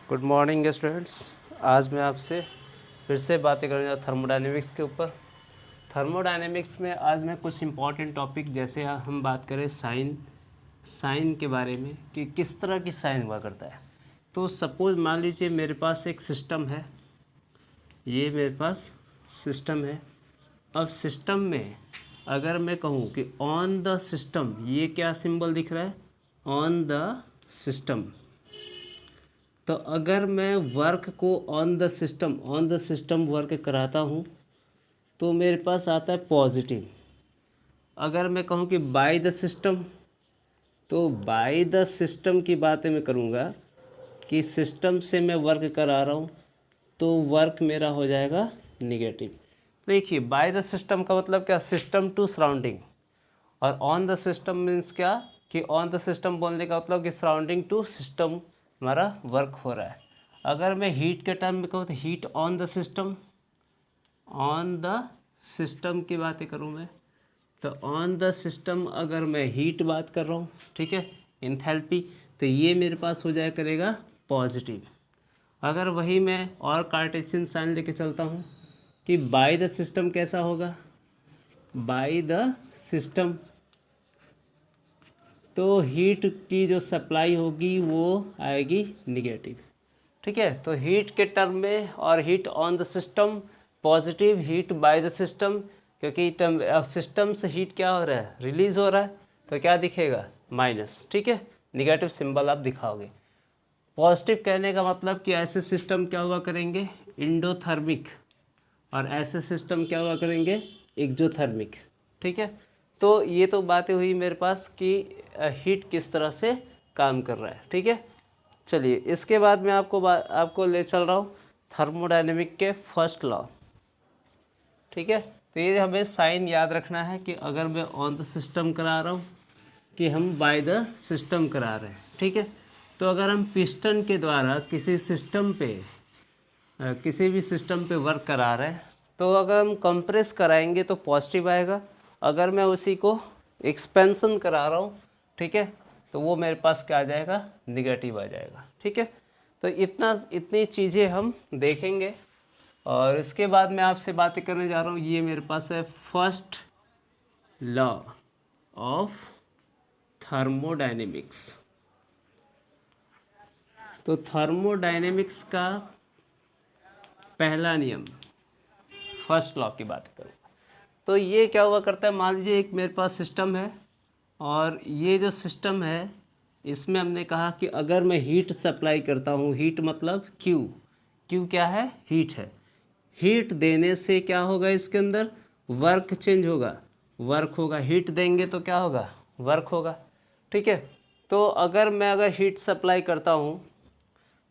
Good morning students. आज मैं आपसे फिर से बातें करूँगा थर्मोडायनेमिक्स के ऊपर। थर्मोडायनेमिक्स में आज मैं कुछ इंपॉर्टेंट टॉपिक, जैसे हम बात करें साइन के बारे में कि किस तरह की साइन हुआ करता है। तो सपोज़ मान लीजिए मेरे पास एक सिस्टम है, ये मेरे पास सिस्टम है। अब सिस्टम में अगर मैं कहूँ कि ऑन द सिस्टम, ये क्या सिंबल दिख रहा है, ऑन द सिस्टम। तो अगर मैं वर्क को ऑन द सिस्टम वर्क कराता हूँ तो मेरे पास आता है पॉजिटिव। अगर मैं कहूँ कि बाय द सिस्टम, तो बाय द सिस्टम की बातें मैं करूँगा कि सिस्टम से मैं वर्क करा रहा हूँ तो वर्क मेरा हो जाएगा निगेटिव। तो देखिए, बाय द सिस्टम का मतलब क्या, सिस्टम टू सराउंडिंग। और ऑन द सिस्टम मीन्स क्या कि ऑन द सिस्टम बोलने का मतलब कि सराउंडिंग टू सिस्टम हमारा वर्क हो रहा है। अगर मैं हीट के टर्म में कहूँ तो हीट ऑन द सिस्टम की बातें करूँ मैं, तो ऑन द सिस्टम अगर मैं हीट बात कर रहा हूँ, ठीक है, इंथैल्पी, तो ये मेरे पास हो जाया करेगा पॉजिटिव। अगर वही मैं और कार्टेशियन साइन लेके चलता हूँ कि बाय द सिस्टम कैसा होगा, बाय द सिस्टम, तो हीट की जो सप्लाई होगी वो आएगी निगेटिव। ठीक है, तो हीट के टर्म में और heat on the system positive, heat bye the system, क्योंकि सिस्टम से हीट क्या हो रहा है, रिलीज हो रहा है, तो क्या दिखेगा, माइनस। ठीक है, निगेटिव सिंबल आप दिखाओगे। पॉजिटिव कहने का मतलब कि ऐसे सिस्टम क्या हुआ करेंगे, इंडोथर्मिक, और ऐसे सिस्टम क्या हुआ करेंगे, एक्जोथर्मिक। ठीक है, तो ये तो बातें हुई मेरे पास कि हीट किस तरह से काम कर रहा है। ठीक है, चलिए इसके बाद मैं आपको ले चल रहा हूँ थर्मोडायनेमिक के फर्स्ट लॉ। ठीक है, तो ये हमें साइन याद रखना है कि अगर मैं ऑन द सिस्टम करा रहा हूँ कि हम बाय द सिस्टम करा रहे हैं। ठीक है, तो अगर हम पिस्टन के द्वारा किसी भी सिस्टम पे वर्क करा रहे हैं, तो अगर हम कंप्रेस कराएंगे तो पॉजिटिव आएगा। अगर मैं उसी को एक्सपेंशन करा रहा हूँ, ठीक है, तो वो मेरे पास क्या आ जाएगा, निगेटिव आ जाएगा। ठीक है, तो इतनी चीज़ें हम देखेंगे। और इसके बाद मैं आपसे बातें करने जा रहा हूँ, ये मेरे पास है फर्स्ट लॉ ऑफ थर्मोडायनेमिक्स। तो थर्मोडायनेमिक्स का पहला नियम, फर्स्ट लॉ की बात करूँ तो ये क्या हुआ करता है, मान लीजिए एक मेरे पास सिस्टम है, और ये जो सिस्टम है इसमें हमने कहा कि अगर मैं हीट सप्लाई करता हूँ, हीट मतलब क्यू क्या है, हीट है। हीट देने से क्या होगा, इसके अंदर वर्क चेंज होगा, वर्क होगा। हीट देंगे तो क्या होगा, वर्क होगा। ठीक है, तो अगर हीट सप्लाई करता हूँ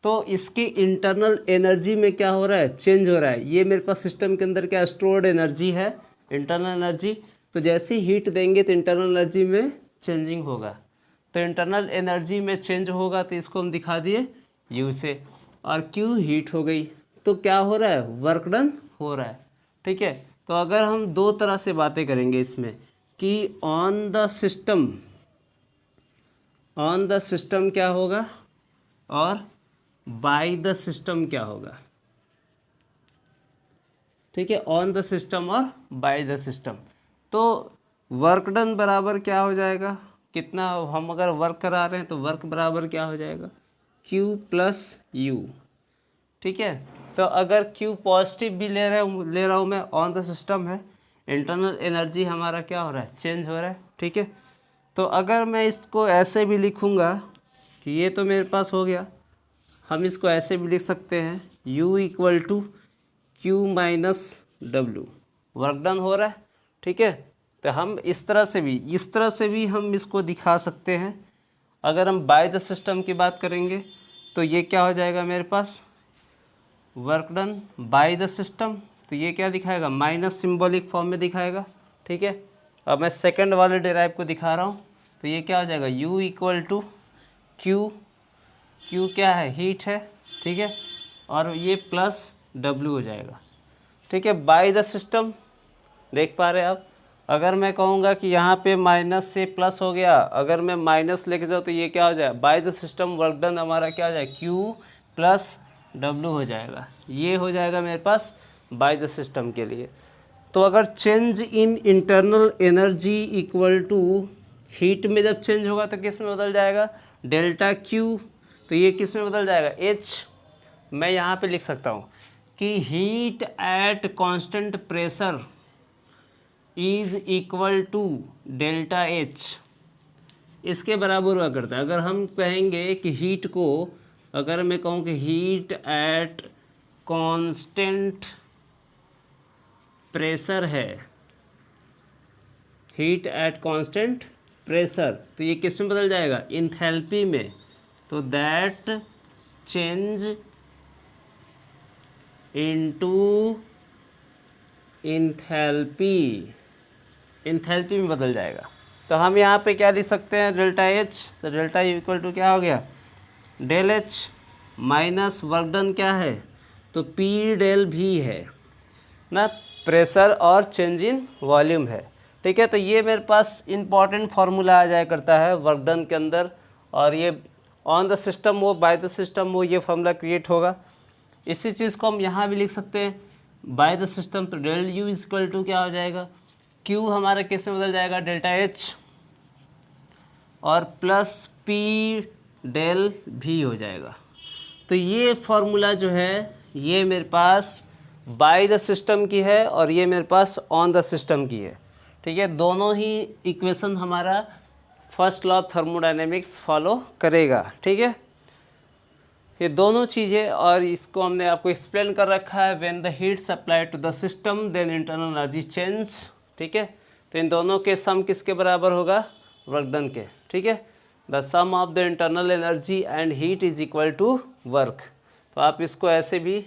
तो इसकी इंटरनल एनर्जी में क्या हो रहा है, चेंज हो रहा है। ये मेरे पास सिस्टम के अंदर क्या स्टोर्ड एनर्जी है, इंटरनल एनर्जी। तो जैसे ही हीट देंगे तो इंटरनल एनर्जी में चेंजिंग होगा। तो इंटरनल एनर्जी में चेंज होगा तो इसको हम दिखा दिए यू से, और क्यू हीट हो गई, तो क्या हो रहा है, वर्क डन हो रहा है। ठीक है, तो अगर हम दो तरह से बातें करेंगे इसमें कि ऑन द सिस्टम क्या होगा और बाय द सिस्टम क्या होगा। ठीक है, ऑन द सिस्टम और बाय द सिस्टम, तो वर्क डन बराबर क्या हो जाएगा, कितना हम अगर वर्क करा रहे हैं तो वर्क बराबर क्या हो जाएगा, Q प्लस यू। ठीक है, तो अगर Q पॉजिटिव भी ले रहा हूँ मैं, ऑन द सिस्टम है, इंटरनल एनर्जी हमारा क्या हो रहा है, चेंज हो रहा है। ठीक है, तो अगर मैं इसको ऐसे भी लिखूँगा कि ये तो मेरे पास हो गया, हम इसको ऐसे भी लिख सकते हैं U equal to Q minus W, work done हो रहा है। ठीक है, तो हम इस तरह से भी हम इसको दिखा सकते हैं। अगर हम बाय द सिस्टम की बात करेंगे तो ये क्या हो जाएगा, मेरे पास work done by the system, तो ये क्या दिखाएगा, माइनस सिंबॉलिक फॉर्म में दिखाएगा। ठीक है, अब मैं सेकंड वाले डेराइव को दिखा रहा हूँ, तो ये क्या हो जाएगा, U इक्वल टू क्यू क्या है, हीट है। ठीक है, और ये प्लस W हो जाएगा। ठीक है, बाय द सिस्टम देख पा रहे हैं आप। अगर मैं कहूँगा कि यहाँ पे माइनस से प्लस हो गया, अगर मैं माइनस लेके जाऊँ तो ये क्या हो जाए, bye the system work done हमारा क्या हो जाए, Q प्लस W हो जाएगा। ये हो जाएगा मेरे पास बाय द सिस्टम के लिए। तो अगर change in internal energy equal to heat में जब चेंज होगा तो किस में बदल जाएगा, डेल्टा Q। तो ये किस में बदल जाएगा, H। मैं यहाँ पे लिख सकता हूँ कि heat at constant pressure is equal to delta H। इसके बराबर हुआ करता है। अगर हम कहेंगे कि हीट को, अगर मैं कहूँ कि हीट एट कांस्टेंट प्रेशर है, हीट एट कांस्टेंट प्रेशर, तो ये किस में बदल जाएगा, इंथैल्पी में। तो that change into enthalpy, enthalpy में बदल जाएगा। तो हम यहाँ पे क्या लिख सकते हैं, डेल्टा H। तो डेल्टा U इक्वल टू क्या हो गया, del H minus work done क्या है, तो P डेल V है ना, प्रेशर और चेंज इन वॉल्यूम है। ठीक है, तो ये मेरे पास इंपॉर्टेंट फार्मूला आ जाया करता है वर्क डन के अंदर, और ये ऑन द सिस्टम हो बाय द सिस्टम हो ये फार्मूला क्रिएट होगा। इसी चीज़ को हम यहाँ भी लिख सकते हैं बाय द सिस्टम। तो डेल U इक्वल टू क्या हो जाएगा, Q हमारा किस में बदल जाएगा, डेल्टा H, और प्लस P डेल V हो जाएगा। तो ये फार्मूला जो है ये मेरे पास बाय द सिस्टम की है और ये मेरे पास ऑन द सिस्टम की है। ठीक है, दोनों ही इक्वेशन हमारा first law of thermodynamics follow करेगा। ठीक है, ये दोनों चीज़ें, और इसको हमने आपको एक्सप्लेन कर रखा है, when the heat supply to the system then internal energy change. ठीक है, तो इन दोनों के सम किसके बराबर होगा, वर्क डन के। ठीक है, the sum of the internal energy and heat is equal to work. तो आप इसको ऐसे भी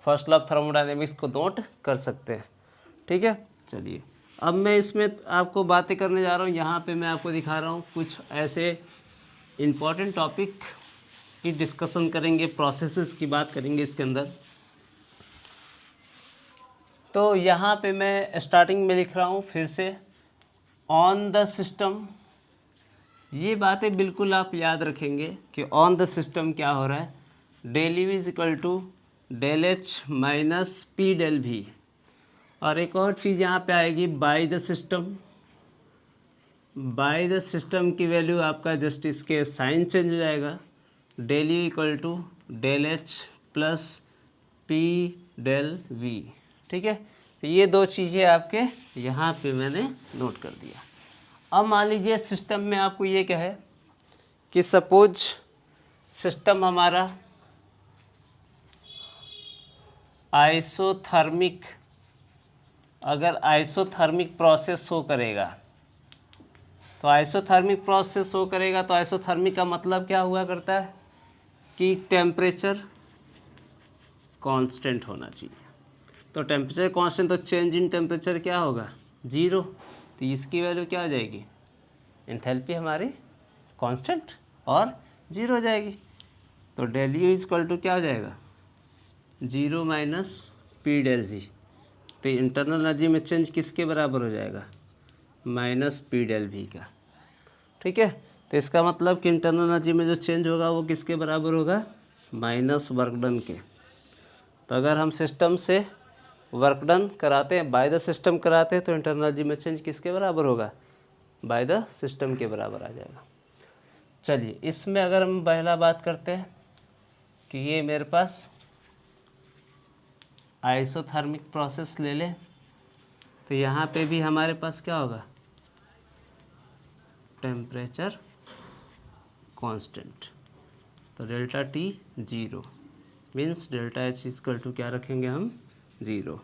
फर्स्ट लॉ ऑफ थर्मोडायनेमिक्स को नोट कर सकते हैं। ठीक है, चलिए अब मैं इसमें आपको बातें करने जा रहा हूँ। यहाँ पे मैं आपको दिखा रहा हूँ कुछ ऐसे इम्पॉर्टेंट टॉपिक की डिस्कशन करेंगे, प्रोसेसेस की बात करेंगे इसके अंदर। तो यहाँ पे मैं स्टार्टिंग में लिख रहा हूँ फिर से ऑन द सिस्टम। ये बातें बिल्कुल आप याद रखेंगे कि ऑन द सिस्टम क्या हो रहा है, del U is equal to del H minus P del V. और एक और चीज़ यहाँ पे आएगी by the system. By the system की वैल्यू आपका जस्ट इसके साइन चेंज हो जाएगा, del U equal to del H plus P del V. ठीक है, तो ये दो चीज़ें आपके यहाँ पे मैंने नोट कर दिया। अब मान लीजिए सिस्टम में आपको ये क्या है कि सपोज सिस्टम हमारा आइसोथर्मिक, अगर आइसोथर्मिक प्रोसेस शो करेगा, तो आइसोथर्मिक प्रोसेस शो करेगा तो आइसोथर्मिक का मतलब क्या हुआ करता है कि टेम्परेचर कांस्टेंट होना चाहिए। तो टेम्परेचर कांस्टेंट, तो चेंज इन टेम्परेचर क्या होगा, जीरो। तो इसकी वैल्यू क्या हो जाएगी, एंथैल्पी हमारी कांस्टेंट और जीरो हो जाएगी। तो del U is equal to क्या हो जाएगा, zero minus P del V. तो इंटरनल एनर्जी में चेंज किसके बराबर हो जाएगा, माइनस पी डेल वी का। ठीक है, तो इसका मतलब कि इंटरनल एनर्जी में जो चेंज होगा वो किसके बराबर होगा, माइनस वर्क डन के। तो अगर हम सिस्टम से वर्क डन कराते हैं, बाय द सिस्टम कराते हैं, तो इंटरनल एनर्जी में चेंज किसके बराबर होगा, बाय द सिस्टम के बराबर आ जाएगा। चलिए इसमें अगर हम पहला बात करते हैं कि ये मेरे पास आइसोथर्मिक प्रोसेस ले लें, तो यहाँ पे भी हमारे पास क्या होगा, टेम्परेचर कांस्टेंट। तो delta T zero means delta H equal to क्या रखेंगे हम, ज़ीरो।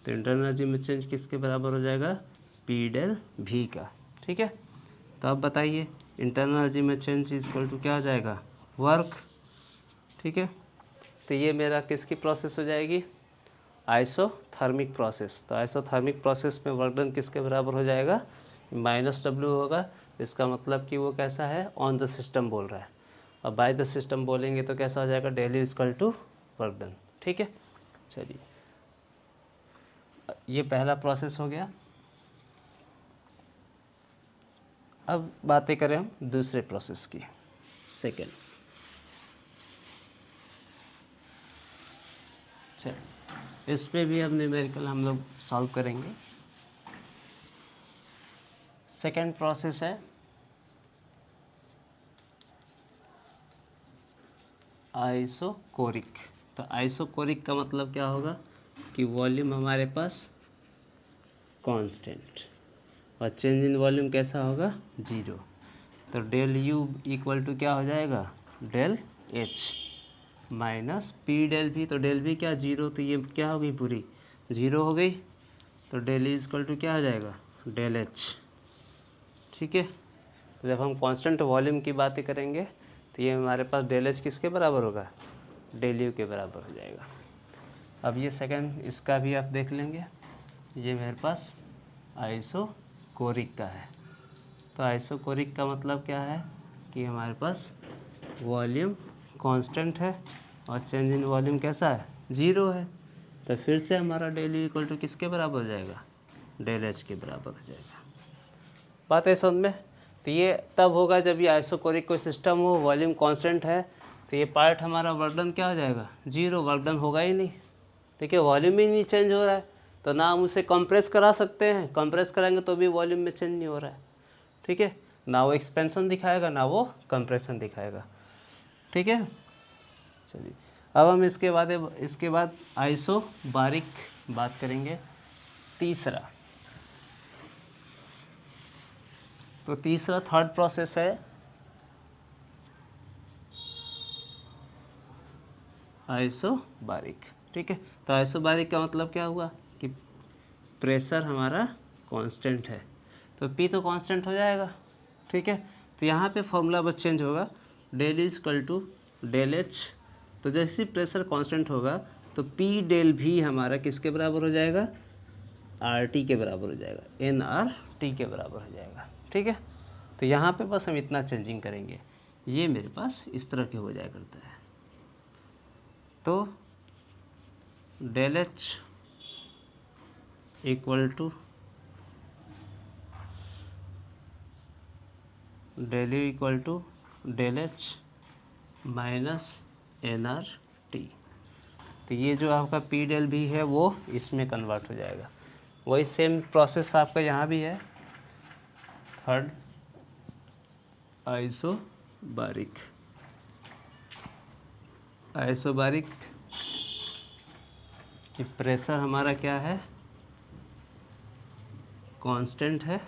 तो इंटरनल एनर्जी में चेंज किसके बराबर हो जाएगा, पी डेल भी का। ठीक है, तो अब बताइए इंटरनल एनर्जी में चेंज इक्वल टू क्या हो जाएगा, वर्क। ठीक है, तो ये मेरा किसकी प्रोसेस हो जाएगी, आइसोथर्मिक प्रोसेस। तो आइसोथर्मिक प्रोसेस में वर्क डन किसके बराबर हो जाएगा, माइनस डब्ल्यू होगा। इसका मतलब कि वो कैसा है, ऑन द सिस्टम बोल रहा है। अब बाय द सिस्टम बोलेंगे तो कैसा हो जाएगा, del is equal to work done. ठीक है, चलिए ये पहला प्रोसेस हो गया। अब बातें करें हम दूसरे प्रोसेस की, सेकेंड। चलो इस पे भी अब न्यूमेरिकल हम लोग सॉल्व करेंगे। सेकंड प्रोसेस है आइसोकोरिक। तो आइसोकोरिक का मतलब क्या होगा कि वॉल्यूम हमारे पास कांस्टेंट और चेंज इन वॉल्यूम कैसा होगा, जीरो। तो डेल यू इक्वल टू क्या हो जाएगा, del H minus P del V. तो डेल भी क्या, जीरो, तो ये क्या हो गई, पूरी जीरो हो गई। तो डेल इक्वल टू क्या हो जाएगा, डेल एच। ठीक है, तो जब हम कांस्टेंट वॉल्यूम की बातें करेंगे तो ये हमारे पास डेल एच किसके बराबर होगा, डेल यू के बराबर हो जाएगा। अब ये सेकंड इसका भी आप देख लेंगे, ये मेरे पास आइसोकोरिक का है। तो आइसोकोरिक का मतलब क्या है कि हमारे पास वॉल्यूम कांस्टेंट है और चेंज इन वॉल्यूम कैसा है, जीरो है। तो फिर से हमारा डेल यू इक्वल टू किसके बराबर हो जाएगा, डेल एच के बराबर हो जाएगा। बात है समझ में। तो ये तब होगा जब ये आइसोकोरिक कोई सिस्टम हो, वॉल्यूम कांस्टेंट है, तो ये पार्ट हमारा वर्क डन क्या हो जाएगा, जीरो, वर्क डन होगा ही नहीं। ठीक है, वॉल्यूम ही नहीं चेंज हो रहा है, तो ना हम उसे कंप्रेस करा सकते हैं, कंप्रेस कराएंगे तो भी वॉल्यूम में चेंज नहीं हो रहा है। ठीक है, ना वो एक्सपेंशन दिखाएगा ना वो कंप्रेशन दिखाएगा। ठीक है, चलिए अब हम इसके बाद आइसोबारिक बात करेंगे, तीसरा। तो तीसरा थर्ड प्रोसेस है आइसोबारिक। ठीक है, तो आइसोबारिक का मतलब क्या हुआ कि प्रेशर हमारा कांस्टेंट है, तो P तो कांस्टेंट हो जाएगा। ठीक है, तो यहाँ पे फॉर्मूला बस चेंज होगा, del is equal to del H. तो जैसे प्रेशर कांस्टेंट होगा तो P डेल भी हमारा किसके बराबर हो जाएगा, RT के बराबर हो जाएगा, NRT के बराबर हो जाएगा। ठीक है, तो यहाँ पे बस हम इतना चेंजिंग करेंगे, ये मेरे पास इस तरह के हो जाया करता है। तो del H equal to del U equal to del H minus NRT। तो ये जो आपका पी डेल भी है वो इसमें कन्वर्ट हो जाएगा। वही सेम प्रोसेस आपका यहाँ भी है, थर्ड आइसोबारिक। आइसोबारिक कि प्रेशर हमारा क्या है, कांस्टेंट है।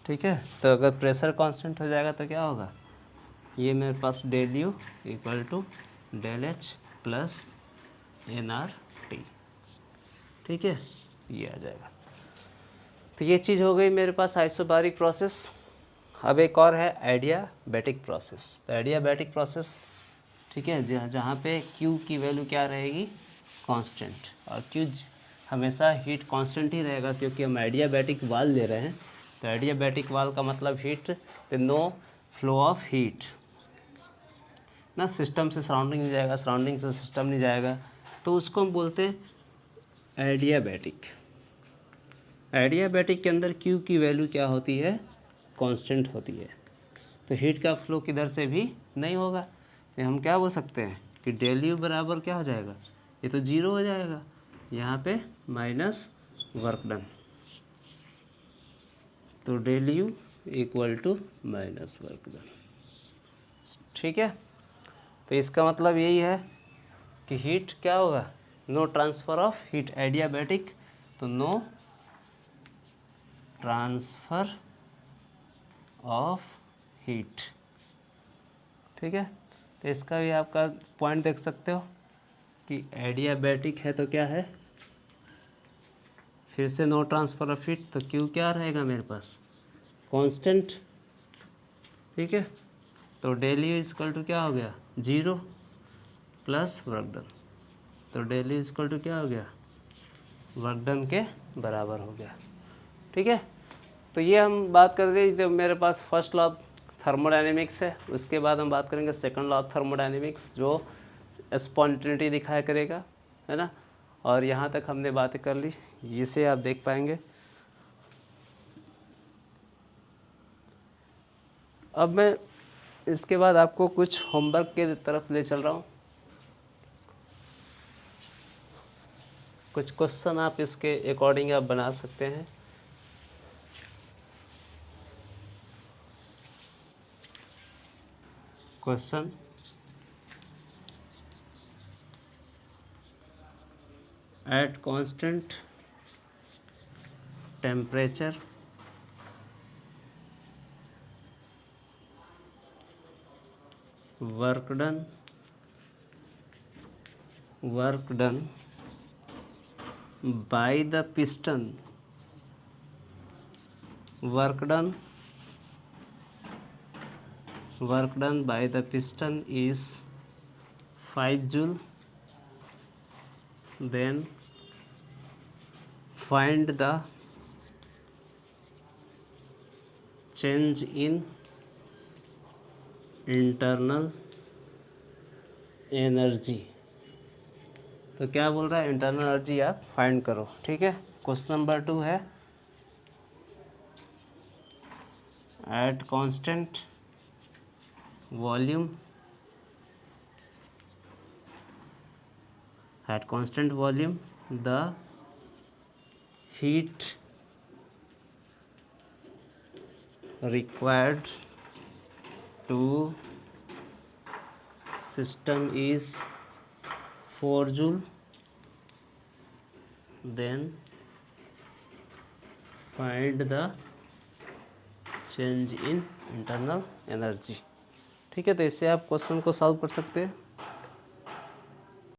ठीक है, तो अगर प्रेशर कांस्टेंट हो जाएगा तो क्या होगा, ये मेरे पास del U equal to del H plus NRT। ठीक है, ये आ जाएगा। तो ये चीज़ हो गई मेरे पास आइसोबारिक प्रोसेस। अब एक और है एडियाबैटिक प्रोसेस। तो एडियाबैटिक प्रोसेस, ठीक है, जहाँ पे Q की वैल्यू क्या रहेगी, कांस्टेंट, और Q हमेशा हीट कांस्टेंट ही रहेगा क्योंकि हम एडियाबैटिक वाल ले रहे हैं। तो एडियाबैटिक वाल का मतलब heat, no flow of heat, ना सिस्टम से सराउंडिंग नहीं जाएगा, सराउंडिंग से सिस्टम नहीं जाएगा, तो उसको हम बोलते हैं एडियाबैटिक। एडियाबैटिक के अंदर Q की वैल्यू क्या होती है, कांस्टेंट होती है, तो हीट का फ्लो किधर से भी नहीं होगा। तो हम क्या बोल सकते हैं कि डेल यू बराबर क्या हो जाएगा, ये तो जीरो हो जाएगा, यहाँ पे माइनस वर्क डन। तो del U equal to minus work done. ठीक है, तो इसका मतलब यही है कि हीट क्या होगा, no transfer of heat, adiabatic, तो नो ट्रांसफ़र ऑफ हीट। ठीक है, तो इसका भी आपका पॉइंट देख सकते हो कि एडियाबैटिक है तो क्या है, फिर से नो ट्रांसफ़र ऑफ हीट, तो Q क्या रहेगा मेरे पास, कांस्टेंट। ठीक है, तो डेल यू इक्वल टू क्या हो गया, जीरो प्लस वर्क डन। तो डेल यू इक्वल टू क्या हो गया, वर्क डन के बराबर हो गया। ठीक है, तो ये हम बात कर रहे हैं जब मेरे पास फर्स्ट लॉ ऑफ थर्मोडायनेमिक्स है, उसके बाद हम बात करेंगे सेकंड लॉ ऑफ थर्मोडायनेमिक्स जो स्पॉन्टेनिटी दिखाया करेगा, है ना। और यहाँ तक हमने बातें कर ली, इसे आप देख पाएंगे। अब मैं इसके बाद आपको कुछ होमवर्क के तरफ ले चल रहा हूँ। कुछ क्वेश्चन आप इसके अकॉर्डिंग आप बना सकते हैं। Question at constant temperature work done by the piston work done by the piston is 5 joule. Then find the change in internal energy. तो क्या बोल रहा है, इंटरनल एनर्जी आप फाइंड करो। ठीक है, क्वेश्चन नंबर 2 है at constant volume the heat required to system is 4 joule. Then find the change in internal energy. ठीक है, तो इससे आप क्वेश्चन को सॉल्व कर सकते हैं।